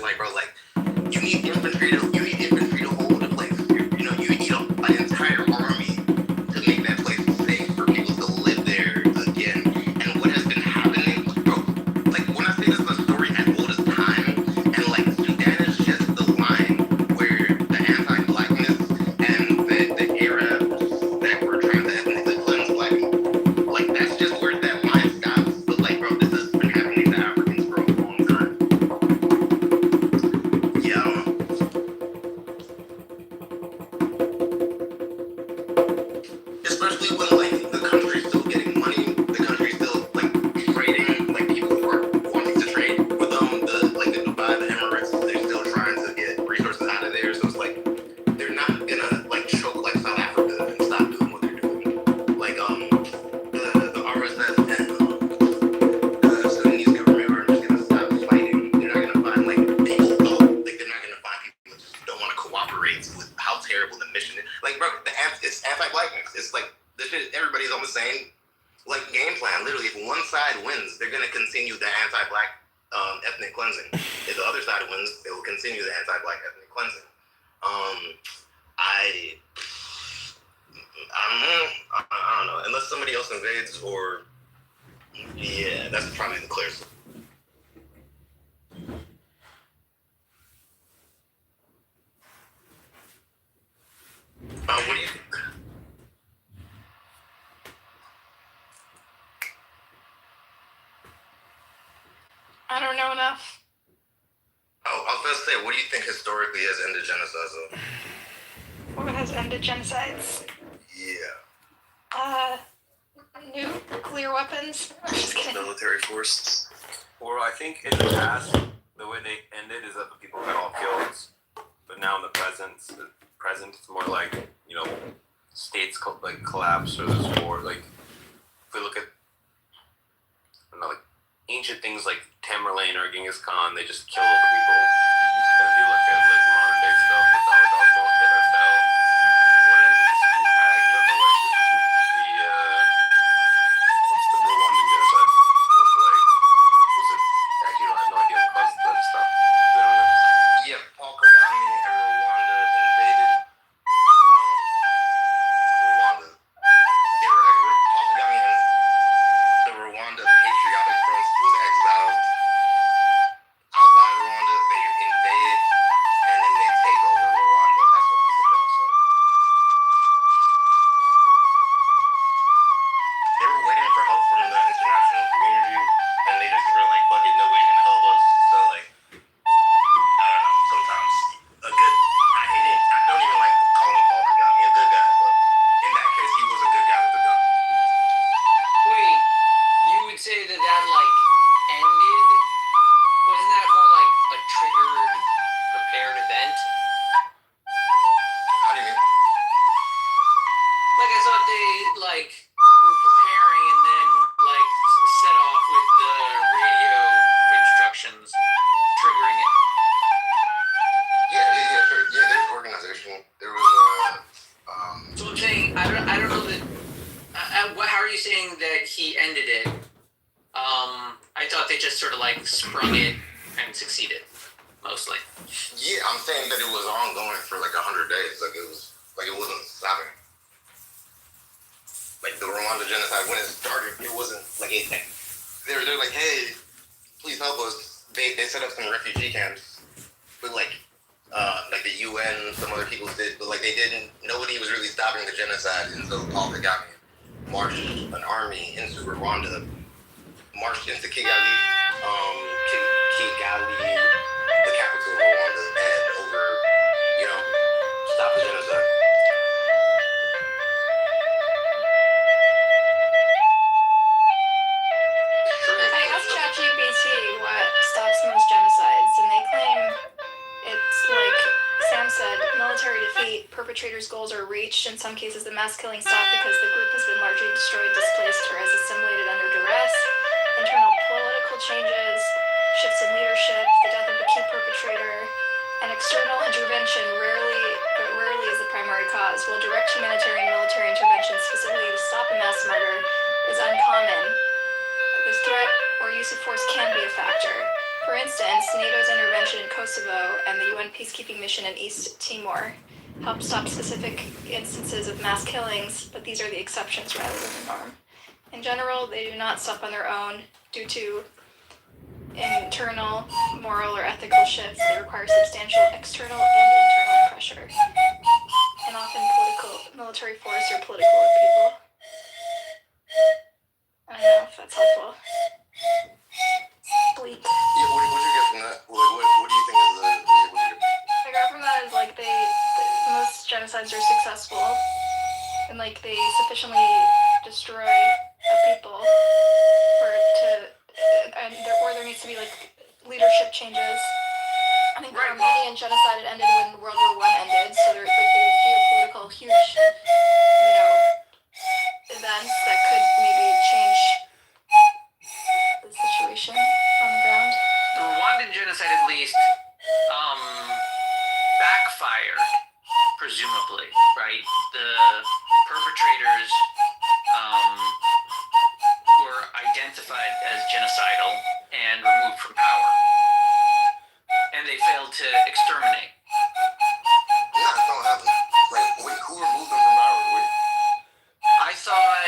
like, bro, like, you need infantry to hold a place. You need an entire army to make that place safe for people to live there again. And what has been happening, bro, like, when I say this is a story as old as time, and like, Sudan is just the line where the anti-blackness and the era that we're trying to ethnically cleanse black people, like, that's just where that line stops. But like, bro, this has been happening to Africans for a long time. Yeah, I don't know. Especially when like the country's still getting money, the country's still like trading, like people who are wanting to trade with the Dubai, the Emirates, they're still trying to get resources out of there. So it's like they're not gonna like choke like South Africa and stop doing what they're doing. Like the RSF and the Sudanese government are just gonna stop fighting. They're not gonna find like people like they're not gonna find people that just don't want to cooperate with how terrible the mission is. Like, bro, it's anti-blackness. It's like this shit, everybody's on the same like game plan. Literally, if one side wins, they're gonna continue the anti-black ethnic cleansing. If the other side wins, they will continue the anti-black ethnic cleansing. I don't know. Unless somebody else invades, or yeah, that's probably the clearest. What do you think? I don't know enough. Oh, I was going to say, what do you think historically has ended genocide? What has ended genocides? Yeah. Nuclear weapons. I'm just kidding. Military force. Or I think in the past, the way they ended is that the people got all killed. But now in the present, it's more like, states like collapse or there's war. Like, if we look at, like ancient things like Tamerlane or Genghis Khan, they just kill other people. And if you look at like modern day stuff, it's all also Hitler style. What ended this? I actually don't know what ended what's the Rwandan genocide? Like, was it? Actually, I have no idea what caused that stuff. Is that on it? Yeah, Paul Kagame and Rwanda invaded Rwanda. Paul Kagame and the Rwanda Patriotic Front was exiled outside Rwanda. They invade and then they take over Rwanda. That's what was the genocide. They were waiting for help from the international community, and they just were like, "Fuck it, nobody's gonna help us." So like, I don't know. Sometimes a good. I don't even like calling Paul Kagame a good guy, but in that case, he was a good guy with a gun. Wait, you would say that like ended? Wasn't that more like a triggered, prepared event? How do you mean? Like I thought they like were preparing and then like set off with the radio instructions, triggering it. Yeah, sure. Yeah, there's organization. There was So I'm saying I don't know that. How are you saying that he ended it? I thought they just sort of like sprung it and succeeded, mostly. yeah, I'm saying that it was ongoing for like 100 days. Like it wasn't stopping. Like the Rwanda genocide, when it started, it wasn't like they're like, hey, please help us. They set up some refugee camps, but like the UN, some other people did, but like they didn't. Nobody was really stopping the genocide until Paul Kagame marched an army into Rwanda, marched into Kigali, the capital of Rwanda, and over, stop the genocide. I asked ChatGPT what stops most genocides, and they claim it's like Sam said, military defeat, perpetrators' goals are reached. In some cases, the mass killing stopped because the group has been largely destroyed, displaced, or has assimilated under duress. Internal political changes, shifts in leadership, the death of the key perpetrator, and external intervention rarely is the primary cause. While direct humanitarian military intervention specifically to stop a mass murder is uncommon, the threat or use of force can be a factor. For instance, NATO's intervention in Kosovo and the UN peacekeeping mission in East Timor helped stop specific instances of mass killings, but these are the exceptions rather than the norm. In general, they do not stop on their own due to internal, moral, or ethical shifts. They require substantial external and internal pressure, and often military force or political upheaval. I don't know if that's helpful. Bleak. Yeah, what you get from that? Like, what do you think is the? I got from that is like most genocides are successful, and like they sufficiently destroy a people or there needs to be like leadership changes. I think the Armenian genocide ended when World War I ended, so there was geopolitical huge, events that could maybe change the situation on the ground. The Rwandan genocide, at least, backfired, presumably, right? The perpetrators were identified as genocidal and removed from power, and they failed to exterminate. Nah, it's not happening. Like, wait, who removed them from power? Wait. I thought,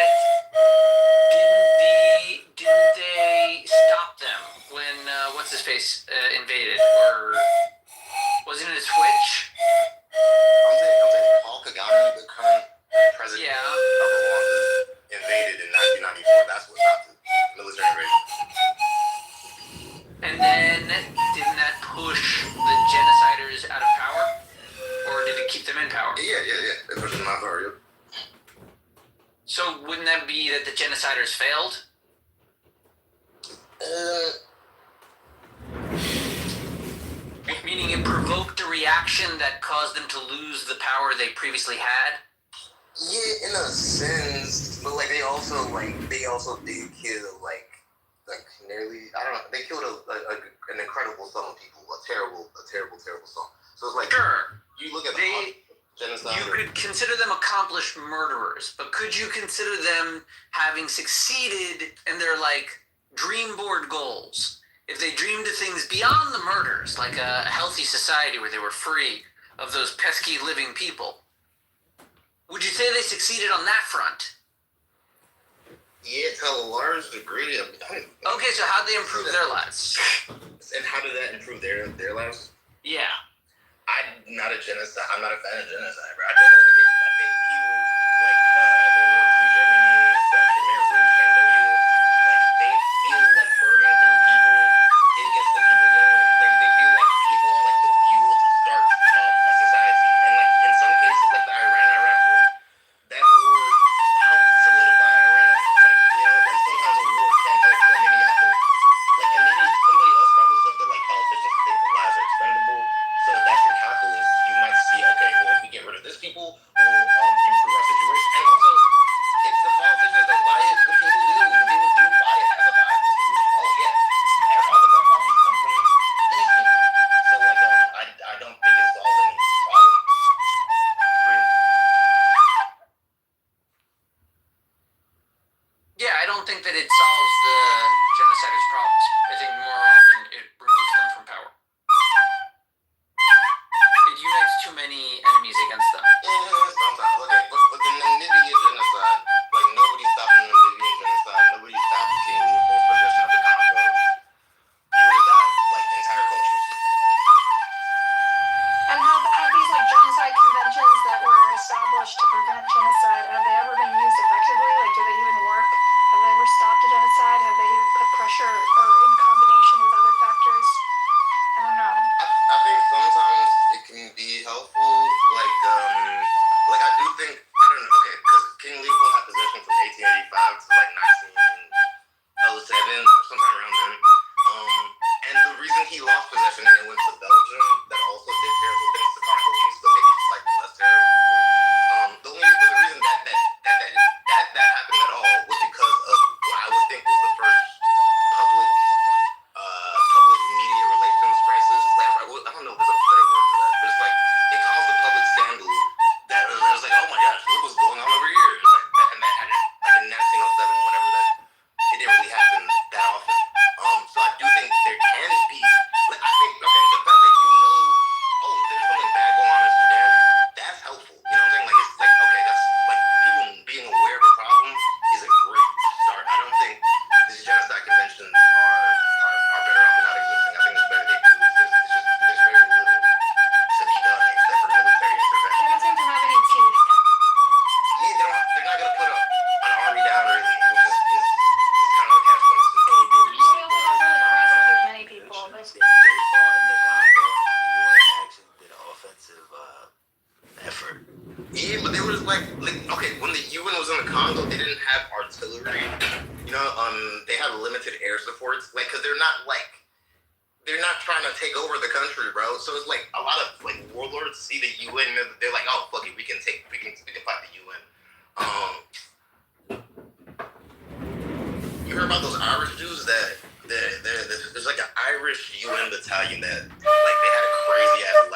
didn't they stop them when what's his face invaded, or wasn't it a switch? I'm saying Paul Kagame, the current president Yeah. of Rwanda, invaded in 1994. That's what stopped the military invasion. And then didn't that push the genociders out of power, or did it keep them in power? Yeah. It pushed them out of power. Yep. So wouldn't that be that the genociders failed? Meaning it provoked a reaction that caused them to lose the power they previously had? Yeah, in a sense, but like they also did kill like nearly, I don't know, they killed an incredible sum of people, a terrible sum. So it's like, Sure. you look at genocide. You could consider them accomplished murderers, but could you consider them having succeeded in their dream board goals? If they dreamed of things beyond the murders, like a healthy society where they were free of those pesky living people, would you say they succeeded on that front? Yeah, to a large degree. Okay, so how'd they improve their lives? And how did that improve their lives? Yeah. I'm not a fan of genocide, bro. I think people like World War II Germany, Khmer Rouge, Cambodia, they feel like burning through people. It gets the people going. Like they feel like people are like the fuel to start a society. And like in some cases, like the Iran-Iraq war, that war helped solidify Iran. Sometimes a war can help. So maybe you have to and maybe somebody else brought this up that politicians think the lives are expendable. So that's your calculus. You might see, okay, well, if we get rid of this people, we'll improve our situation. And also, if the politicians don't buy it, the people do. The people do buy it as a viable solution. Oh, yeah. All of our problems come from these people. So, I don't think it solves any problem. Right. Yeah, I don't think that it solves the genociders' problems. I think more often it removes them from power. It unites too many enemies against them. Yeah, sometimes. But the Namibian genocide, nobody stopped the Namibian genocide. Nobody stopped King Leopold's possession of the Congo. He would have died, entire cultures. And have these genocide conventions that were established to prevent genocide, have they ever been used effectively? Do they even work? Have they ever stopped a genocide? Have they put pressure or in combination with other factors? I don't know. I think sometimes it can be helpful. I do think, I don't know, okay, because King Leopold had possession from 1885 to 1907, sometime around then. And the reason he lost possession and it went to Belgium, that also did terrible things to Congolese, but maybe slightly less terrible. The reason that happened at all was because of what I would think was the first public media relations crisis. I don't know if there's a better word for that. But it's it caused a public scandal that it was oh my gosh, look what's going on over here. It's that, and that had in 1907, whenever that, it didn't really happen that often. So I do think there can be artillery, they have limited air supports, like, because they're not trying to take over the country, bro. So it's like a lot of like warlords see the UN and they're like, oh fuck it, we can fight the UN. You heard about those Irish dudes there's like an Irish UN battalion that like they had a crazy ass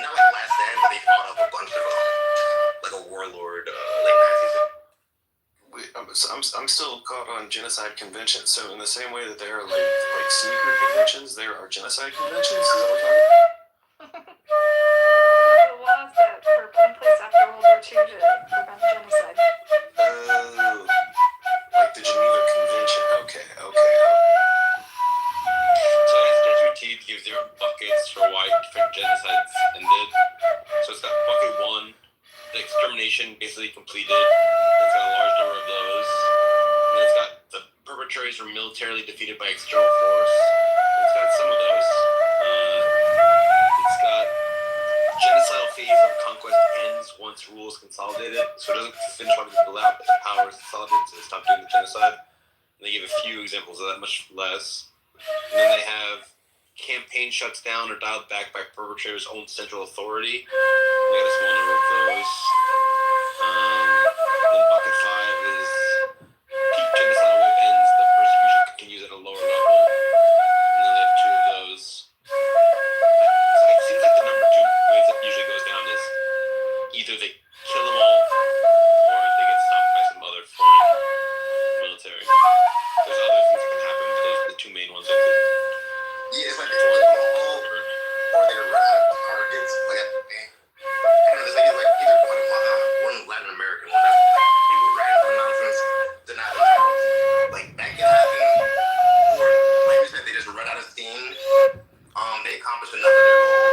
not like last stand, but they fought up a bunch of like a warlord like Nazis. Wait, I'm still caught on genocide conventions. So in the same way that there are like sneaker conventions, there are genocide conventions. Is that what we're talking about? The laws that were put in place after World War II to prevent genocide. Oh, like the Geneva Convention. Okay. So Statue Teeth gives you buckets for why different genocides ended. So it's got bucket 1, the extermination basically completed. It's got a large number of those. And it's got the perpetrators were militarily defeated by external force. It's got some of those. It's got genocidal phase of conquest ends once rule is consolidated. So it doesn't finish wiping people out, but the power is consolidated to stop doing the genocide. And they give a few examples of that, much less. And then they have campaign shuts down or dialed back by perpetrators' own central authority. They got a small number of those. Then bucket 5 is peak genocidal wave ends, the persecution continues at a lower level. And then they have 2 of those. So it seems like the number 2 ways that usually goes down is either they kill them all or they get stopped by some other foreign military. There's other things that can happen, but those are the 2 main ones I think. Yeah, it's like they kill them all or they run out of targets. Like, I don't know, there's like either one Latin American one that's like people ran for nonsense, they're not targets. Like that can happen, or like you said, they just run out of steam. They accomplish another their goal,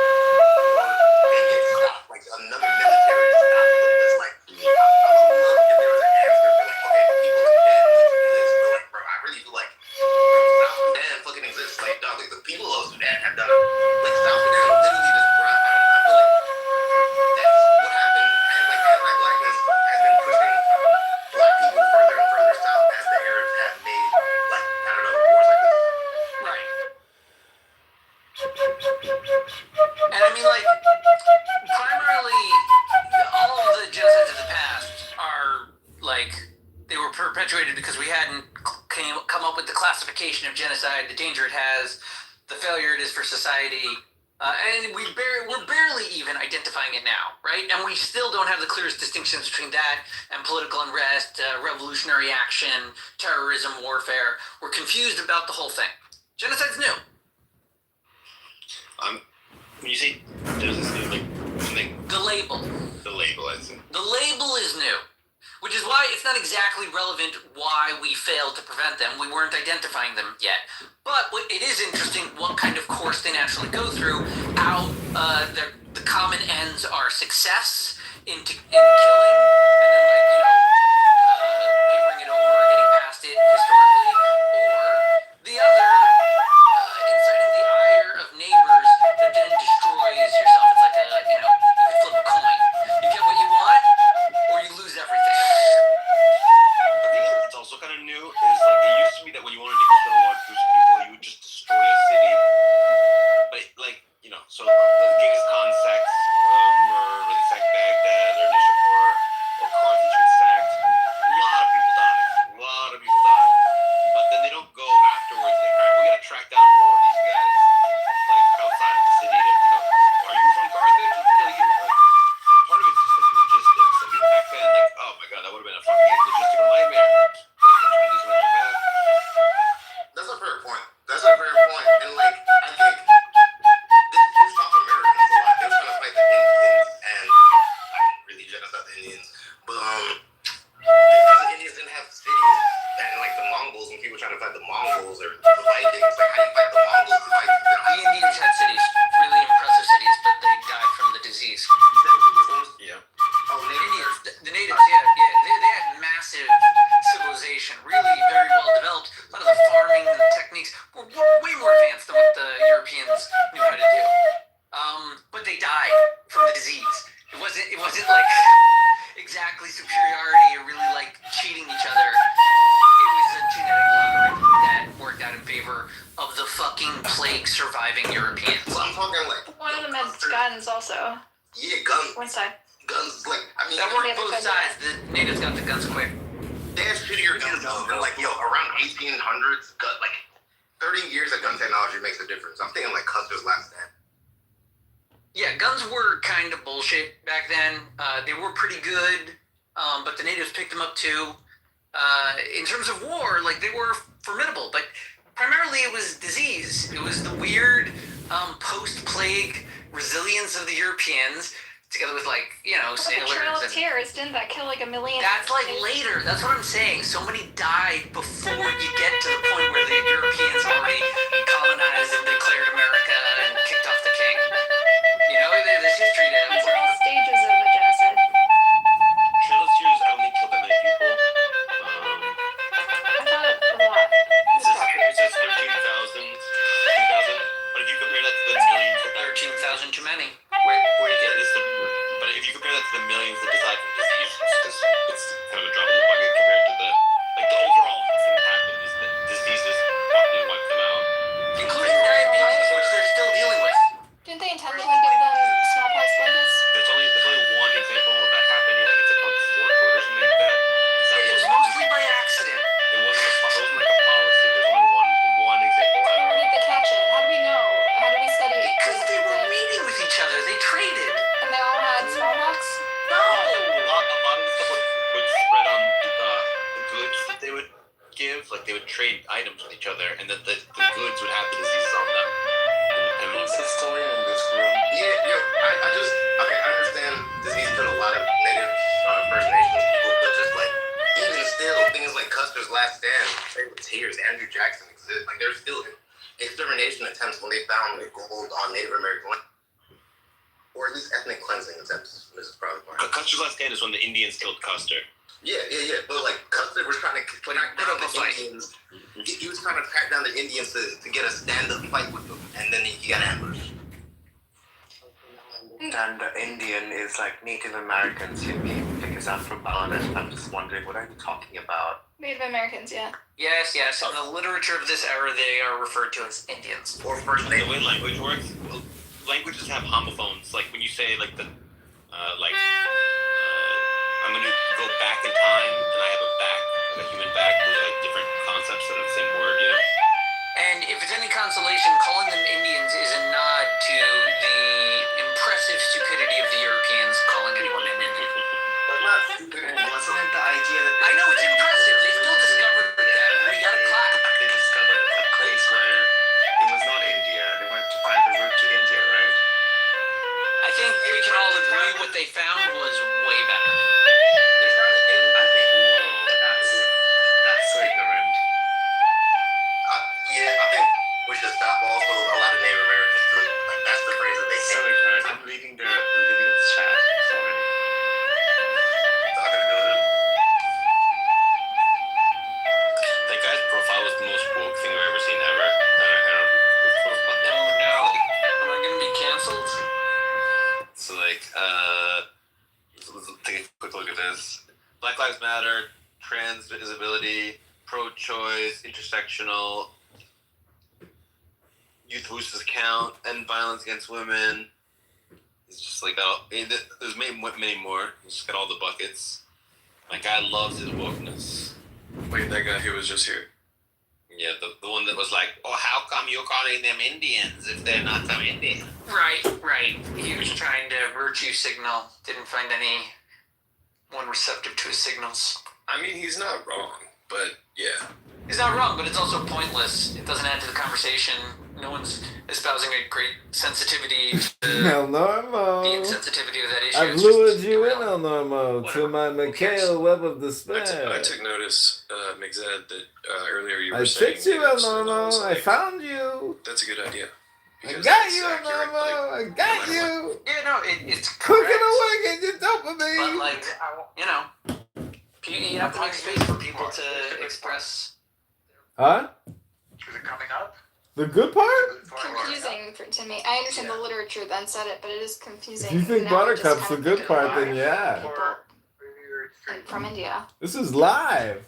or they get stopped. Like another military stop. It's like I would love if there was an answer for like, okay, people can exist, but like, bro, I really feel like South Sudan fucking exists. Like, dog, like the people of Sudan have done it. Like South Sudan literally just, bro, I feel like that's what happened, and like anti-blackness has been pushing black people further and further south as the Arabs have made like I don't know wars like this. Right. And I mean, like, primarily, all of the genocides of the past are, like, they were perpetuated because we hadn't come up with the classification of genocide, the danger it has, the failure it is for society, and we're barely even identifying it now, right? And we still don't have the clearest distinctions between that and political unrest, revolutionary action, terrorism, warfare. We're confused about the whole thing. Genocide's new. When you say genocide, like something. The label. I think. The label is new, which is why it's not exactly relevant why we failed to prevent them. We weren't identifying them yet. But it is interesting what kind of course they naturally go through. How the common ends are success in killing, and then papering it over, getting past it historically, or the other, inciting the ire of neighbors that then destroys yourself. It's like you can flip a coin. You get what you want, or you lose everything. I think it's also kind of new is like it used to be that when you wanted to kill large groups of people, you would just destroy a city. But like, so the Genghis Khan sacks Mur, or they sacked Baghdad, or Nishapur, or Carthage gets sacked. A lot of people die. But then they don't go afterwards. Like, all right, we gotta track down more of these guys, like outside of the city. Are you from Carthage? Let's kill you. Like, and part of it's just like logistics. Like back then, like, oh my god, that would have been a fucking logistical nightmare. That's a fair point. And like, I think this pissed off Americans a lot. They were trying to fight the Indians, and I didn't really genocide the Indians, but because the Indians didn't have cities, and like the Mongols, when people were trying to fight the Mongols or the Vikings, like how do you fight the Mongols and Vikings? The Indians had cities, really impressive cities, but they died from the disease. Yeah. Oh, Indians, the natives, they had massive civilization, really very well developed. A lot of the farming techniques were way more advanced than what the Europeans knew how to do. But they died from the disease. It wasn't like exactly superiority or really like cheating each other. guns also. Yeah, guns. One side. Guns, like, I mean, That Yeah, worked both sides. The natives got the guns quick. they have shittier guns though. They're like, yo, around 1800s, like 30 years of gun technology makes a difference. I'm thinking like Custer's Last Stand. Yeah, guns were kind of bullshit back then. They were pretty good, but the natives picked them up too. In terms of war, like they were formidable, but primarily it was disease. It was the weird post-plague resilience of the Europeans, together with like sailors. The Trail of and Tears, didn't that kill like 1 million? that's like later. That's what I'm saying. So many died before you get to the point where the Europeans already colonized and declared America and kicked off the king. There's history to These are all stages of a genocide. Trail of Tears only killed that many people. I thought a lot. It says 13,000, 2,000. But if you compare that to the millions, 13,000 too many. but if you compare that to the millions that died from disease, it's kind of a drop in the bucket compared to the overall thing that happened is that diseases fucking wiped them out. Including diabetes, which they're still dealing with. Didn't they intentionally give them smallpox blankets? There's only one example of that happening. I think it's about 4 quarters or something like that. It was mostly by accident. It wasn't like a policy. There's only one example. Where did they catch it? How do we know? How do we study it? Because they were meeting with each other. They traded. And they all had smallpox? A lot of the stuff would spread on the goods that they would give. Like they would trade items with each other, and then the goods would have the diseases on them. What's the story in this room? Yeah, I understand disease killed a lot of native First Nations people, but just like, even still, things like Custer's Last Stand, Trail of Tears, Andrew Jackson exist. Like, there's still extermination attempts when they found gold on Native American land. Or at least ethnic cleansing attempts. This is probably part. Custer's Last Stand is when the Indians killed Custer. Yeah. But like, Custer was trying to track down the Indians. He was trying to track down the Indians to get a stand-up fight with them, and then he got ambushed. And Indian is like Native Americans, because I'm from Bangladesh. I'm just wondering, what are you talking about? Native Americans, yeah. Yes. In the literature of this era, they are referred to as Indians. Or First The Nations. way language works, languages have homophones. Like when you say like I'm gonna go back in time, and I have a back, like a human back, with like different concepts that are the same word, And if it's any consolation, calling them Indians is a nod to the impressive stupidity of the Europeans calling anyone an Indian. That's not stupid. Wasn't it the idea that I know it's impressive. They still discovered that. We gotta clap. they discovered a place where it was not India. They wanted to find the route to India, right? I think we can all agree what they found was way better. I think, whoa, that's so ignorant. I think we should stop also a lot of Native Americans too. Like, that's the phrase that they So say. ignorant. I'm leaving the chat. Sorry. Talking to them. That guy's profile was the most woke thing I've ever seen ever. Oh no. Am I gonna be canceled? So like, let's take a quick look at this. Black Lives Matter, trans visibility, pro-choice, intersectional, youth voices count, end violence against women. It's just like that. There's many more. It's just got all the buckets. My guy loves his wokeness. Wait, that guy who was just here. Yeah, the one that was like, oh, how come you're calling them Indians if they're not from India? Right. He was trying to virtue signal. Didn't find anyone receptive to his signals. I mean, he's not wrong, but yeah. He's not wrong, but it's also pointless. It doesn't add to the conversation. No one's espousing a great sensitivity to El the Normo. insensitivity of that issue. I've It's lured just you in, irrelevant. El Normo, to Whatever. my Who cares? Mikhail web of I despair. took notice, Mixed, that earlier you were I saying... tricked you, El natives, and I was Normo. I like, found you. That's a good idea. I Because got that's you, El accurate, Normo. I got you. Yeah, no, it's Cooking correct. away, get your But dopamine. like, you have to make space for people to express. Huh? Is it coming up? The good part? Confusing to me. I understand the literature then said it, but it is confusing. If you think Now we're just Buttercup's the kind of good picking part, apart then yeah. people from India. This is live.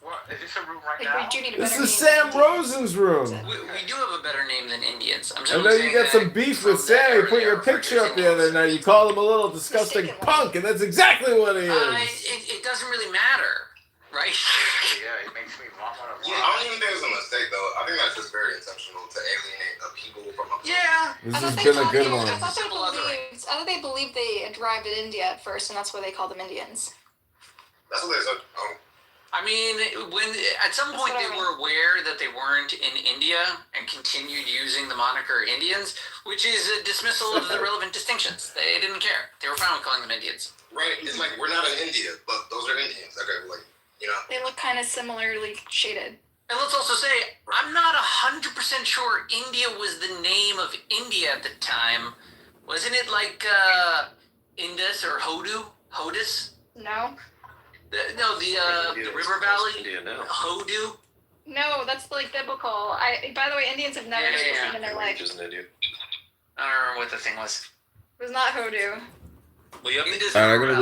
What? Is this use the room right Like, we do need a This better is name Sam than Rosen's room. We do have a better name than Indians. I'm just I know you saying got that some beef from with that Sam. You put area your referred to picture as up the other Indians. night. You called him a little disgusting Mistakenly. punk, and that's exactly what he is. It doesn't really matter, right? Yeah, it makes me want to Yeah, I don't even think it's a mistake though. I think that's just very intentional to alienate a people from a place. Yeah. This I has thought they been a thought good they- one. I thought they Simple othering. believed. I thought they believed they arrived at India at first, and that's why they called them Indians. That's what they said. I mean, when at some point they were aware that they weren't in India and continued using the moniker Indians, which is a dismissal of the relevant distinctions. They didn't care. They were fine with calling them Indians. Right? It's like we're not in India, but those are Indians. Okay, like They look kind of similarly shaded. And let's also say, I'm not 100% sure India was the name of India at the time. Wasn't it like Indus or Hodus? No, The river valley? India now. Hodu? no, that's like biblical. By the way, Indians have never made a Yeah. thing in their life. Just an India. I don't remember what the thing was. It was not Hodu. Well, you have to Indus Alright, I'm river gonna valley.